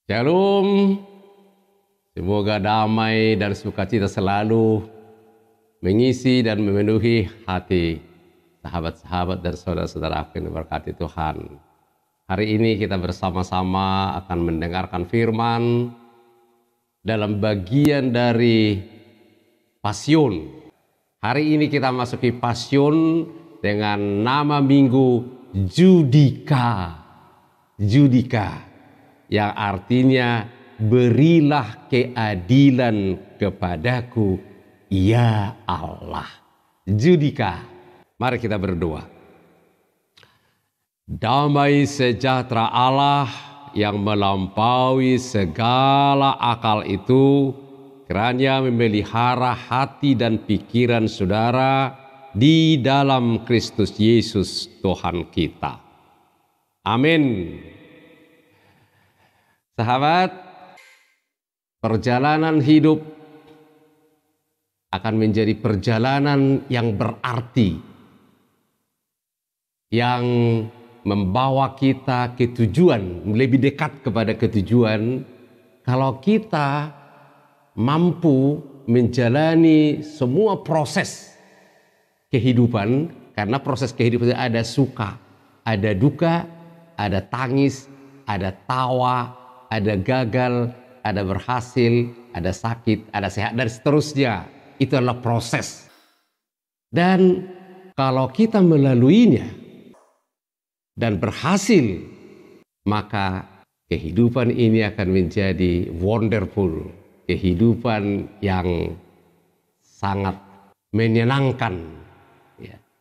Shalom, semoga damai dan sukacita selalu mengisi dan memenuhi hati sahabat-sahabat dan saudara-saudara yang diberkati Tuhan. Hari ini kita bersama-sama akan mendengarkan firman dalam bagian dari Pasion. Hari ini kita masuki Pasion dengan nama minggu Judika. Judika, yang artinya berilah keadilan kepadaku, ya Allah. Judika. Mari kita berdoa. Damai sejahtera Allah yang melampaui segala akal itu kiranya memelihara hati dan pikiran saudara di dalam Kristus Yesus Tuhan kita. Amin. Sahabat, perjalanan hidup akan menjadi perjalanan yang berarti, yang membawa kita ke tujuan, lebih dekat kepada ketujuan, kalau kita mampu menjalani semua proses kehidupan, karena proses kehidupan ada suka, ada duka, ada tangis, ada tawa, ada gagal, ada berhasil, ada sakit, ada sehat, dan seterusnya. Itu adalah proses. Dan kalau kita melaluinya dan berhasil, maka kehidupan ini akan menjadi wonderful. Kehidupan yang sangat menyenangkan.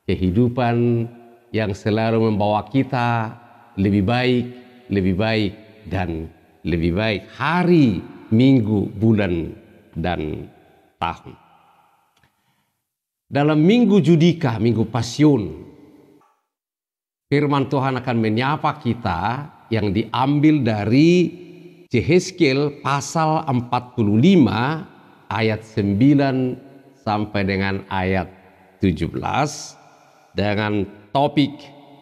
Kehidupan yang selalu membawa kita lebih baik, dan lebih baik hari, minggu, bulan, dan tahun. Dalam minggu Judika, minggu Pasion, firman Tuhan akan menyapa kita yang diambil dari Yehezkiel pasal 45 ayat 9 sampai dengan ayat 17 dengan topik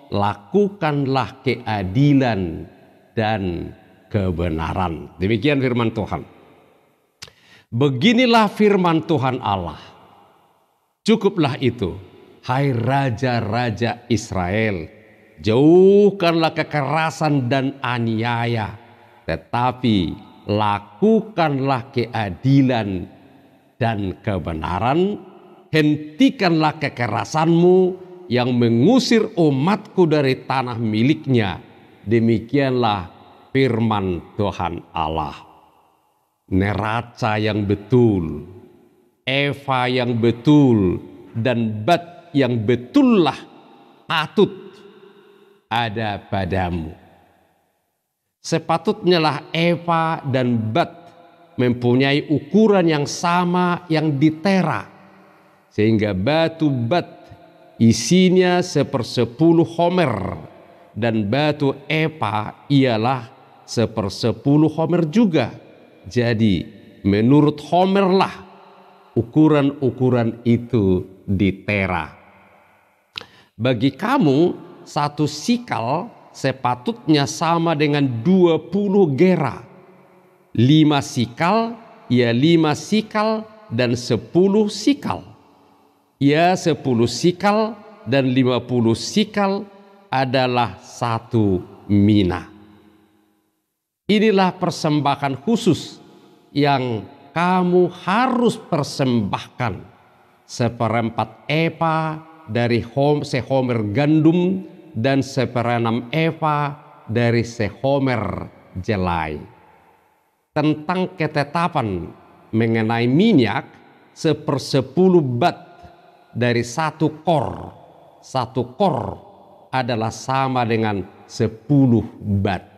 lakukanlah keadilan dan kebenaran. Demikian firman Tuhan. Beginilah firman Tuhan Allah. Cukuplah itu, hai raja-raja Israel. Jauhkanlah kekerasan dan aniaya, tetapi lakukanlah keadilan dan kebenaran. Hentikanlah kekerasanmu yang mengusir umatku dari tanah miliknya. Demikianlah firman Tuhan Allah. Neraca yang betul, Eva yang betul, dan bat yang betullah patut ada padamu. Sepatutnya lah Eva dan bat mempunyai ukuran yang sama yang ditera, sehingga batu bat isinya 1/10 homer, dan batu Eva ialah 1/10 homer juga. Jadi menurut homer lah ukuran-ukuran itu ditera. Bagi kamu 1 sikal sepatutnya sama dengan 20 gera. 5 sikal ya 5 sikal dan 10 sikal. Ya 10 sikal dan 50 sikal adalah 1 mina. Inilah persembahan khusus yang kamu harus persembahkan: 1/4 efa dari sehomer gandum dan 1/6 efa dari sehomer jelai. Tentang ketetapan mengenai minyak, 1/10 bat dari 1 kor. 1 kor adalah sama dengan 10 bat.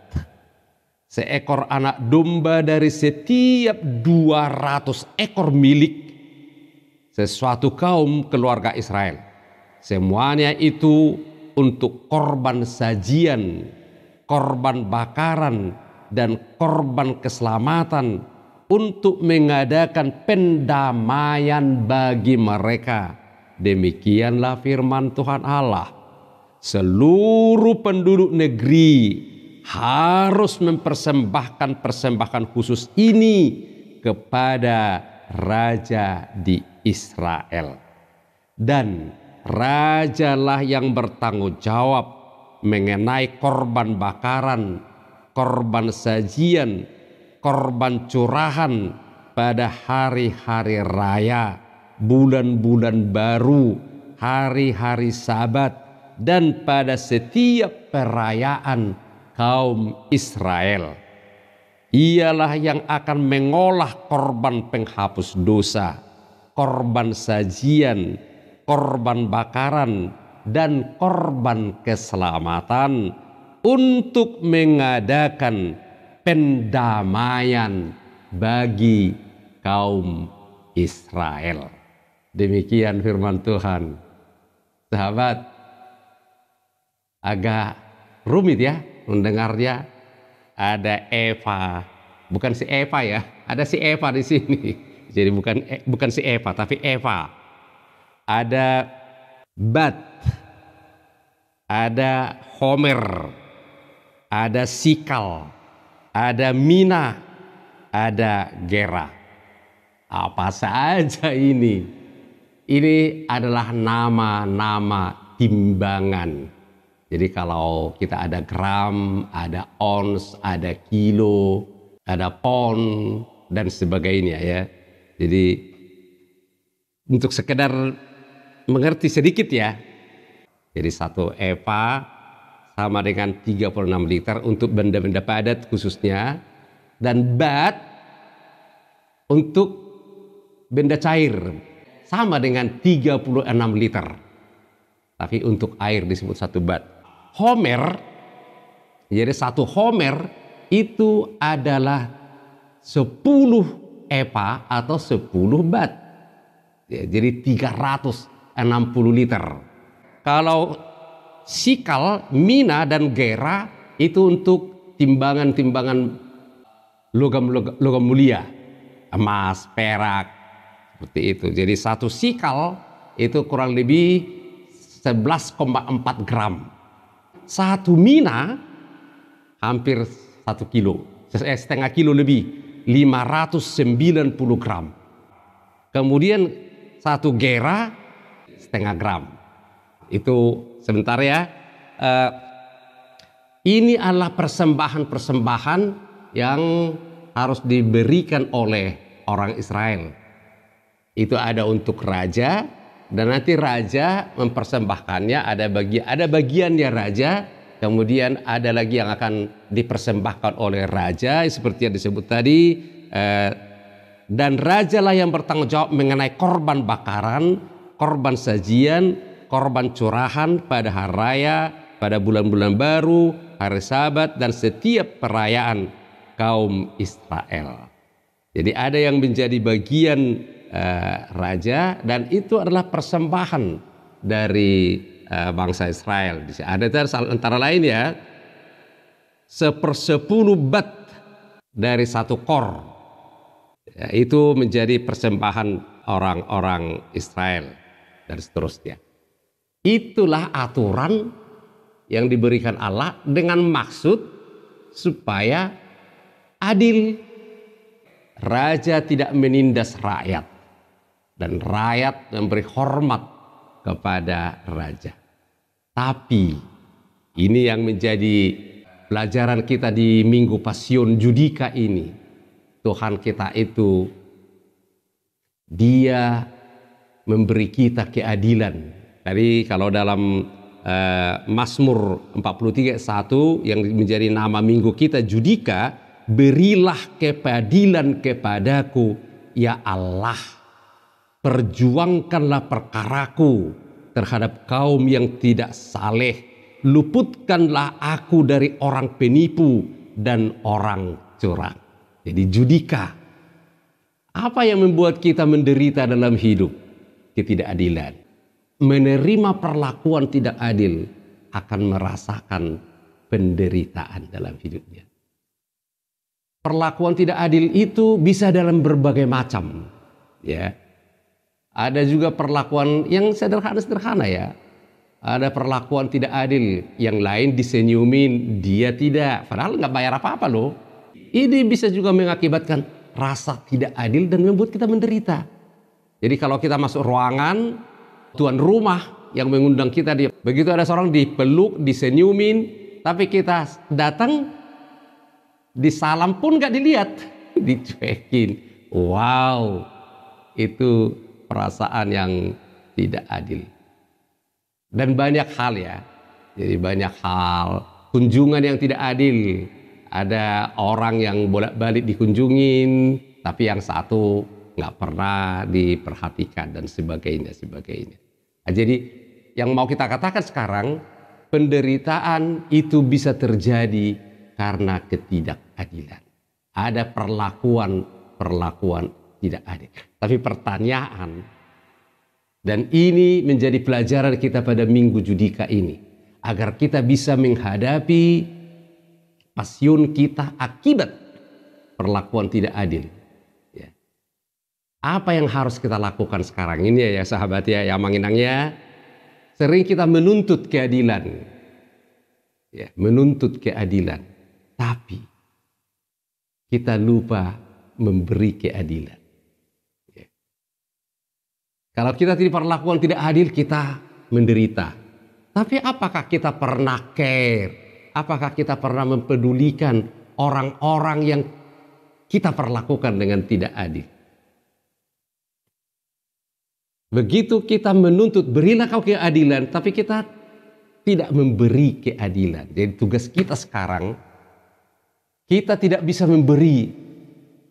Seekor anak domba dari setiap 200 ekor milik sesuatu kaum keluarga Israel. Semuanya itu untuk korban sajian, korban bakaran, dan korban keselamatan, untuk mengadakan pendamaian bagi mereka. Demikianlah firman Tuhan Allah. Seluruh penduduk negeri harus mempersembahkan persembahan khusus ini kepada raja di Israel. Dan rajalah yang bertanggung jawab mengenai korban bakaran, korban sajian, korban curahan pada hari-hari raya, bulan-bulan baru, hari-hari Sabat, dan pada setiap perayaan kaum Israel. Ialah yang akan mengolah korban penghapus dosa, korban sajian, korban bakaran, dan korban keselamatan untuk mengadakan pendamaian bagi kaum Israel. Demikian firman Tuhan. Sahabat, agak rumit ya mendengarnya. Ada Eva, bukan si Eva ya, ada si Eva di sini. Jadi bukan si Eva, tapi Eva. Ada Bat, ada Homer, ada Sikal, ada Mina, ada Gera. Apa saja ini? Ini adalah nama-nama timbangan. Jadi kalau kita ada gram, ada ons, ada kilo, ada pon, dan sebagainya ya. Jadi untuk sekedar mengerti sedikit ya. Jadi satu eva sama dengan 36 liter untuk benda-benda padat khususnya. Dan bat untuk benda cair sama dengan 36 liter. Tapi untuk air disebut satu bat. Homer, jadi satu homer itu adalah 10 eva atau 10 bat. Ya, jadi 360 liter. Kalau sikal, mina, dan gera itu untuk timbangan-timbangan logam mulia, emas, perak, seperti itu. Jadi satu sikal itu kurang lebih 11,4 gram. Satu mina hampir 1 kilo, setengah kilo lebih, 590 gram. Kemudian satu gera setengah gram. Itu sebentar ya. Ini adalah persembahan-persembahan yang harus diberikan oleh orang Israel. Itu ada untuk raja. Dan nanti raja mempersembahkannya, ada bagiannya raja, kemudian ada lagi yang akan dipersembahkan oleh raja seperti yang disebut tadi, dan rajalah yang bertanggung jawab mengenai korban bakaran, korban sajian, korban curahan pada hari raya, pada bulan-bulan baru, hari Sabat, dan setiap perayaan kaum Israel. Jadi ada yang menjadi bagian raja, dan itu adalah persembahan dari bangsa Israel. Ada antara lain ya 1/10 bat dari satu kor, ya, itu menjadi persembahan orang-orang Israel dan seterusnya. Itulah aturan yang diberikan Allah dengan maksud supaya adil. Raja tidak menindas rakyat, dan rakyat memberi hormat kepada raja. Tapi ini yang menjadi pelajaran kita di Minggu Pasion Judika ini. Tuhan kita itu, Dia memberi kita keadilan. Tadi kalau dalam Mazmur 43:1 yang menjadi nama minggu kita Judika, berilah keadilan kepadaku, ya Allah. Perjuangkanlah perkaraku terhadap kaum yang tidak saleh. Luputkanlah aku dari orang penipu dan orang curang. Jadi Judika. Apa yang membuat kita menderita dalam hidup? Ketidakadilan. Menerima perlakuan tidak adil akan merasakan penderitaan dalam hidupnya. Perlakuan tidak adil itu bisa dalam berbagai macam, ya. Ada juga perlakuan yang sederhana-sederhana ya. Ada perlakuan tidak adil, yang lain disenyumin, dia tidak, padahal nggak bayar apa-apa loh. Ini bisa juga mengakibatkan rasa tidak adil dan membuat kita menderita. Jadi kalau kita masuk ruangan, tuan rumah yang mengundang kita, dia begitu ada seorang dipeluk, disenyumin, tapi kita datang, disalam pun nggak dilihat, dicuekin. Wow, itu perasaan yang tidak adil. Dan banyak hal ya, jadi banyak hal, kunjungan yang tidak adil. Ada orang yang bolak-balik dikunjungin, tapi yang satu nggak pernah diperhatikan dan sebagainya. Nah, jadi yang mau kita katakan sekarang, penderitaan itu bisa terjadi karena ketidakadilan. Ada perlakuan tidak adil. Tapi pertanyaan, dan ini menjadi pelajaran kita pada Minggu Judika ini, agar kita bisa menghadapi passion kita akibat perlakuan tidak adil. Ya. Apa yang harus kita lakukan sekarang ini ya sahabat ya, yang manginangnya, sering kita menuntut keadilan. Ya, menuntut keadilan. Tapi kita lupa memberi keadilan. Kalau kita tidak perlakuan tidak adil, kita menderita. Tapi apakah kita pernah care? Apakah kita pernah mempedulikan orang-orang yang kita perlakukan dengan tidak adil? Begitu kita menuntut, berilah kau keadilan, tapi kita tidak memberi keadilan. Jadi tugas kita sekarang, kita tidak bisa memberi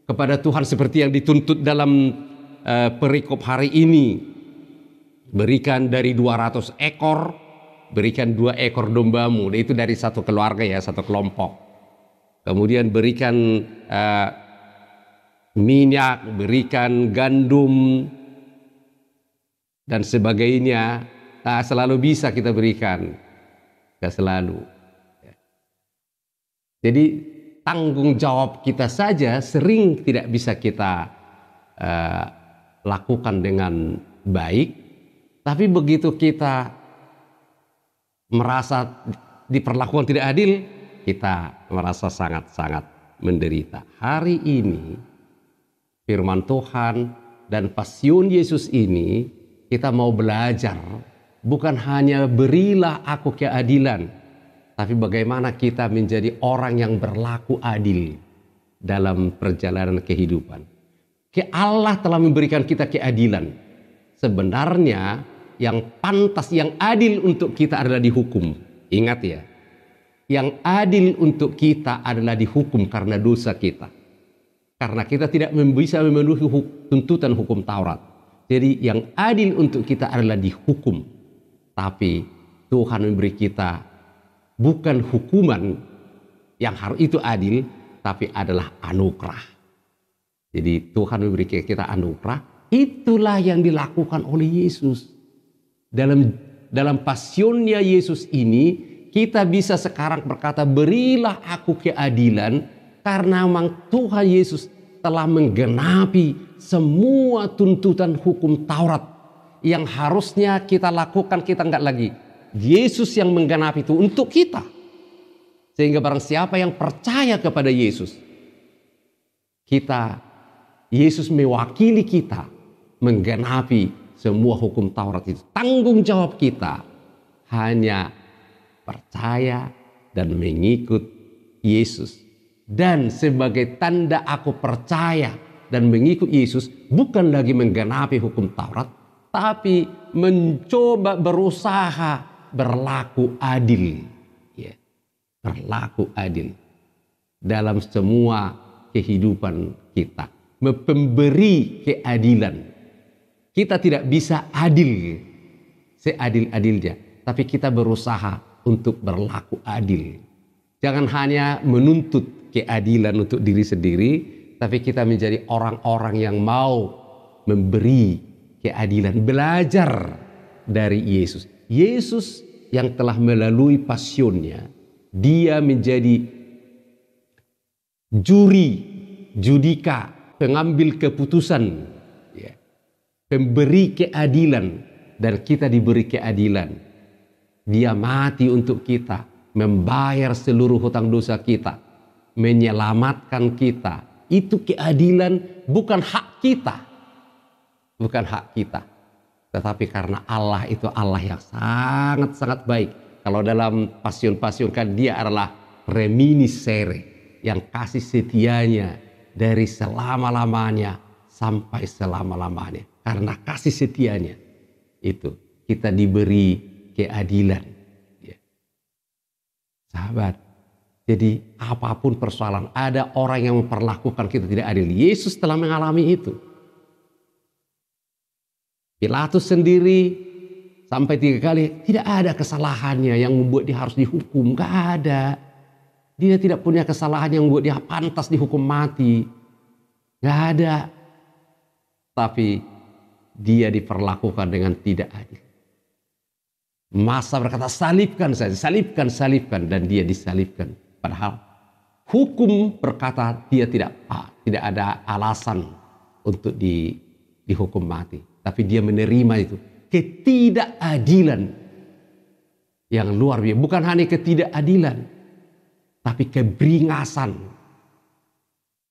kepada Tuhan seperti yang dituntut dalam perikop hari ini. Berikan dari 200 ekor, berikan 2 ekor dombamu. Itu dari satu keluarga ya, satu kelompok. Kemudian berikan minyak, berikan gandum dan sebagainya. Nah, selalu bisa kita berikan, gak selalu. Jadi tanggung jawab kita saja sering tidak bisa kita lakukan dengan baik, tapi begitu kita merasa diperlakukan tidak adil, kita merasa sangat-sangat menderita. Hari ini firman Tuhan dan passion Yesus ini, kita mau belajar bukan hanya berilah aku keadilan, tapi bagaimana kita menjadi orang yang berlaku adil dalam perjalanan kehidupan. Allah telah memberikan kita keadilan. Sebenarnya yang pantas, yang adil untuk kita adalah dihukum. Ingat ya, yang adil untuk kita adalah dihukum karena dosa kita. Karena kita tidak bisa memenuhi tuntutan hukum Taurat. Jadi yang adil untuk kita adalah dihukum. Tapi Tuhan memberi kita bukan hukuman yang harus itu adil, tapi adalah anugerah. Jadi Tuhan memberi kita anugerah, itulah yang dilakukan oleh Yesus. Dalam passionnya Yesus ini, kita bisa sekarang berkata, berilah aku keadilan, karena memang Tuhan Yesus telah menggenapi semua tuntutan hukum Taurat yang harusnya kita lakukan, kita enggak lagi. Yesus yang menggenapi itu untuk kita. Sehingga barang siapa yang percaya kepada Yesus, Yesus mewakili kita menggenapi semua hukum Taurat itu. Tanggung jawab kita hanya percaya dan mengikut Yesus. Dan sebagai tanda aku percaya dan mengikut Yesus, bukan lagi menggenapi hukum Taurat, tapi mencoba berusaha berlaku adil. Ya, berlaku adil dalam semua kehidupan kita. Memberi keadilan. Kita tidak bisa adil seadil-adilnya, tapi kita berusaha untuk berlaku adil. Jangan hanya menuntut keadilan untuk diri sendiri, tapi kita menjadi orang-orang yang mau memberi keadilan, belajar dari Yesus. Yesus yang telah melalui passionnya, dia menjadi judika, pengambil keputusan, ya, pemberi keadilan, dan kita diberi keadilan. Dia mati untuk kita, membayar seluruh hutang dosa kita, menyelamatkan kita. Itu keadilan, bukan hak kita. Bukan hak kita. Tetapi karena Allah itu Allah yang sangat-sangat baik. Kalau dalam Pasion kan dia adalah reminiscere, yang kasih setianya dari selama-lamanya sampai selama-lamanya. Karena kasih setianya itu kita diberi keadilan. Ya. Sahabat, jadi apapun persoalan, ada orang yang memperlakukan kita tidak adil. Yesus telah mengalami itu. Pilatus sendiri sampai 3 kali tidak ada kesalahannya yang membuat dia harus dihukum. Gak ada. Dia tidak punya kesalahan yang membuat dia pantas dihukum mati. Gak ada. Tapi dia diperlakukan dengan tidak adil. Masa berkata salibkan saja, salibkan, dan dia disalibkan. Padahal hukum berkata dia tidak ada alasan untuk dihukum mati. Tapi dia menerima itu ketidakadilan yang luar biasa. Bukan hanya ketidakadilan, tapi keberingasan,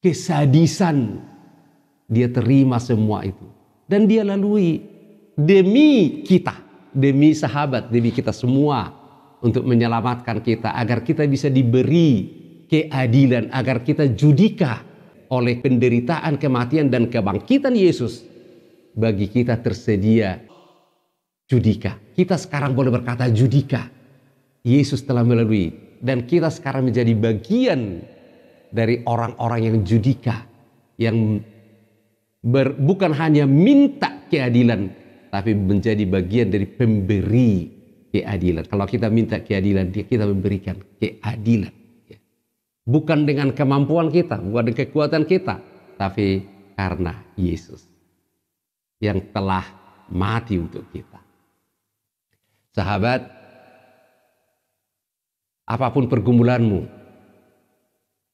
kesadisan. Dia terima semua itu. Dan dia lalui demi kita, demi sahabat, demi kita semua. Untuk menyelamatkan kita, agar kita bisa diberi keadilan. Agar kita judika oleh penderitaan, kematian, dan kebangkitan Yesus. Bagi kita tersedia judika. Kita sekarang boleh berkata judika. Yesus telah melalui. Dan kita sekarang menjadi bagian dari orang-orang yang judika. Yang bukan hanya minta keadilan, tapi menjadi bagian dari pemberi keadilan. Kalau kita minta keadilan, kita memberikan keadilan. Bukan dengan kemampuan kita, bukan dengan kekuatan kita, tapi karena Yesus yang telah mati untuk kita. Sahabat, apapun pergumulanmu,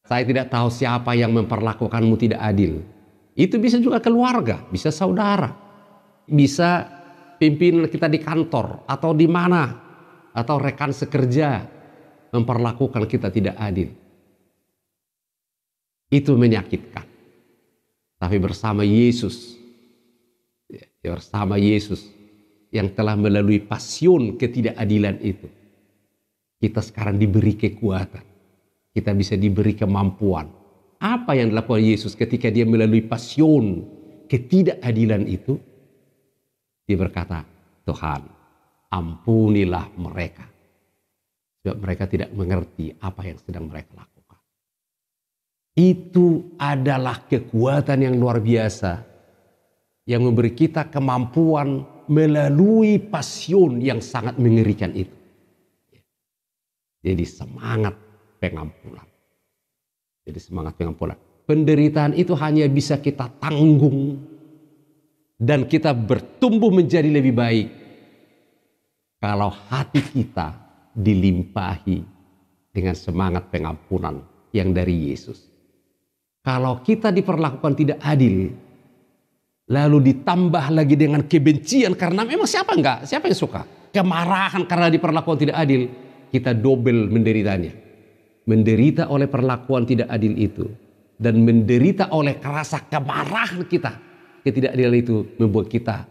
saya tidak tahu siapa yang memperlakukanmu tidak adil. Itu bisa juga keluarga, bisa saudara, bisa pimpinan kita di kantor atau di mana, atau rekan sekerja memperlakukan kita tidak adil. Itu menyakitkan. Tapi bersama Yesus yang telah melalui pasion ketidakadilan itu, kita sekarang diberi kekuatan, kita bisa diberi kemampuan. Apa yang dilakukan Yesus ketika dia melalui pasion ketidakadilan itu? Dia berkata, Tuhan, ampunilah mereka, sebab mereka tidak mengerti apa yang sedang mereka lakukan. Itu adalah kekuatan yang luar biasa yang memberi kita kemampuan melalui pasion yang sangat mengerikan itu. Jadi semangat pengampunan. Penderitaan itu hanya bisa kita tanggung dan kita bertumbuh menjadi lebih baik kalau hati kita dilimpahi dengan semangat pengampunan yang dari Yesus. Kalau kita diperlakukan tidak adil, lalu ditambah lagi dengan kebencian, karena memang siapa yang suka? Kemarahan karena diperlakukan tidak adil, kita double menderitanya. Menderita oleh perlakuan tidak adil itu, dan menderita oleh rasa kemarahan kita. Ketidakadilan itu membuat kita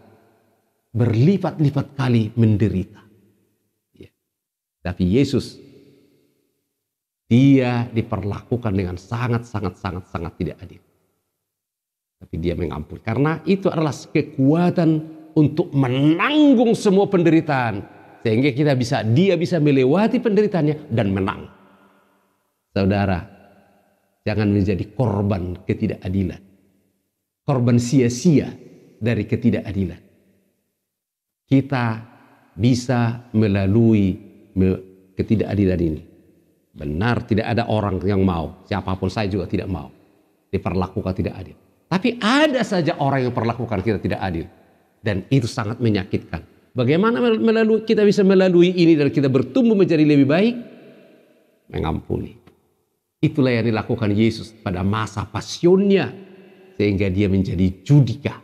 berlipat-lipat kali menderita. Ya. Tapi Yesus, dia diperlakukan dengan sangat tidak adil. Tapi dia mengampuni. Karena itu adalah kekuatan untuk menanggung semua penderitaan. Sehingga dia bisa melewati penderitaannya dan menang. Saudara, jangan menjadi korban ketidakadilan. Korban sia-sia dari ketidakadilan. Kita bisa melalui ketidakadilan ini. Benar, tidak ada orang yang mau, siapapun, saya juga tidak mau diperlakukan tidak adil. Tapi ada saja orang yang perlakukan kita tidak adil. Dan itu sangat menyakitkan. Bagaimana kita bisa melalui ini dan kita bertumbuh menjadi lebih baik? Mengampuni. Itulah yang dilakukan Yesus pada masa pasionnya. Sehingga dia menjadi judika.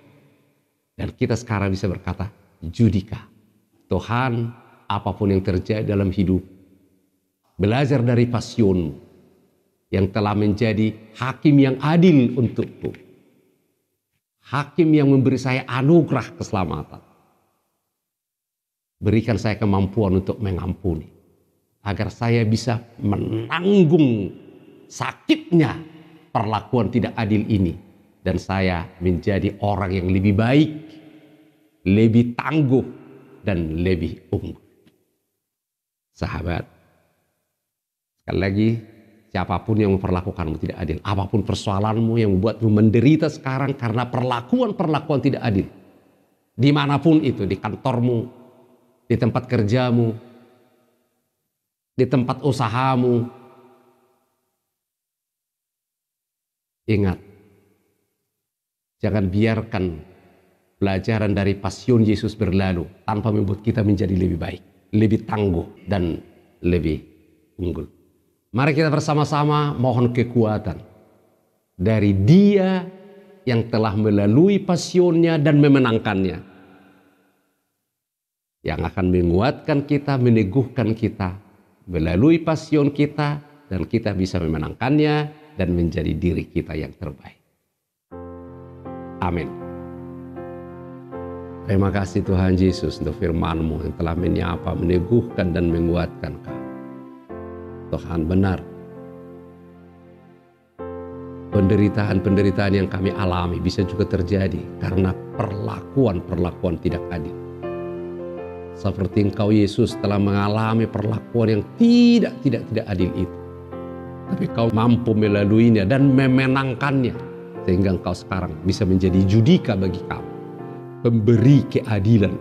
Dan kita sekarang bisa berkata, judika. Tuhan, apapun yang terjadi dalam hidup. Belajar dari pasionmu yang telah menjadi hakim yang adil untukku. Hakim yang memberi saya anugerah keselamatan. Berikan saya kemampuan untuk mengampuni. Agar saya bisa menanggung sakitnya perlakuan tidak adil ini. Dan saya menjadi orang yang lebih baik, lebih tangguh, dan lebih unggul. Sahabat, sekali lagi, siapapun yang memperlakukanmu tidak adil, apapun persoalanmu yang membuatmu menderita sekarang karena perlakuan tidak adil, dimanapun itu, di kantormu, di tempat kerjamu, di tempat usahamu, ingat, jangan biarkan pelajaran dari pasion Yesus berlalu tanpa membuat kita menjadi lebih baik, lebih tangguh, dan lebih unggul. Mari kita bersama-sama mohon kekuatan dari Dia yang telah melalui pasionnya dan memenangkannya, yang akan menguatkan kita, meneguhkan kita melalui pasion kita, dan kita bisa memenangkannya dan menjadi diri kita yang terbaik. Amin. Terima kasih Tuhan Yesus untuk firman-Mu yang telah menyapa, meneguhkan, dan menguatkan kami. Tuhan, benar, penderitaan-penderitaan yang kami alami bisa juga terjadi karena perlakuan tidak adil. Seperti Engkau Yesus telah mengalami perlakuan yang tidak adil itu. Tapi Kau mampu melaluinya dan memenangkannya. Sehingga Engkau sekarang bisa menjadi judika bagi kami. Pemberi keadilan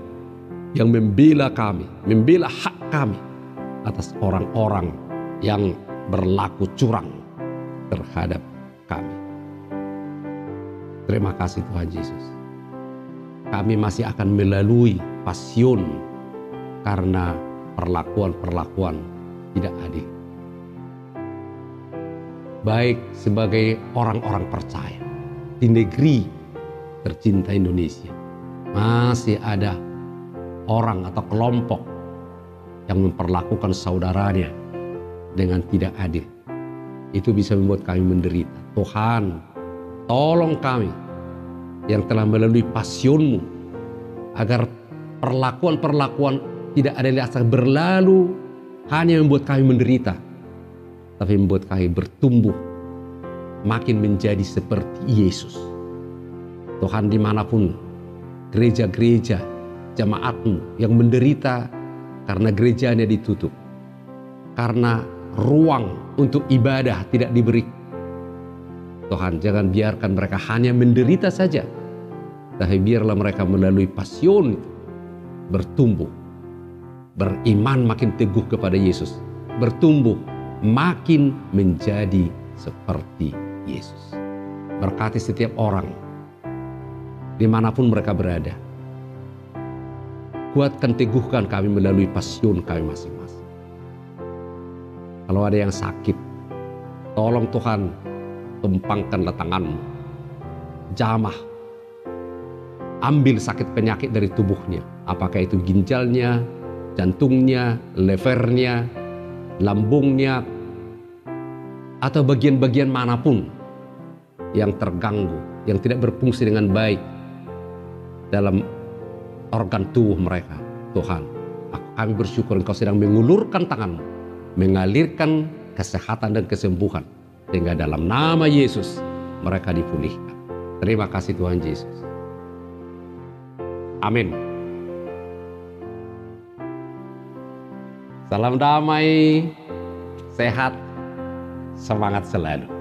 yang membela kami, membela hak kami atas orang-orang yang berlaku curang terhadap kami. Terima kasih Tuhan Yesus. Kami masih akan melalui pasion karena perlakuan tidak adil. Baik sebagai orang-orang percaya di negeri tercinta Indonesia, masih ada orang atau kelompok yang memperlakukan saudaranya dengan tidak adil. Itu bisa membuat kami menderita. Tuhan, tolong kami yang telah melalui pasion-Mu agar perlakuan tidak adil asal berlalu hanya membuat kami menderita, tapi membuat kami bertumbuh makin menjadi seperti Yesus. Tuhan, dimanapun gereja-gereja jemaat-Mu yang menderita karena gerejanya ditutup, karena ruang untuk ibadah tidak diberi, Tuhan, jangan biarkan mereka hanya menderita saja, tapi biarlah mereka melalui pasion itu bertumbuh, beriman makin teguh kepada Yesus, bertumbuh makin menjadi seperti Yesus. Berkati setiap orang dimanapun mereka berada. Kuatkan, teguhkan kami melalui pasion kami masing-masing. Kalau ada yang sakit, tolong Tuhan, tumpangkanlah tangan-Mu, jamah, ambil sakit penyakit dari tubuhnya. Apakah itu ginjalnya, jantungnya, levernya, lambungnya, atau bagian-bagian manapun yang terganggu, yang tidak berfungsi dengan baik dalam organ tubuh mereka. Tuhan, kami bersyukur Engkau sedang mengulurkan tangan-Mu, mengalirkan kesehatan dan kesembuhan, sehingga dalam nama Yesus mereka dipulihkan. Terima kasih Tuhan Yesus. Amin. Salam damai, sehat, semangat selalu.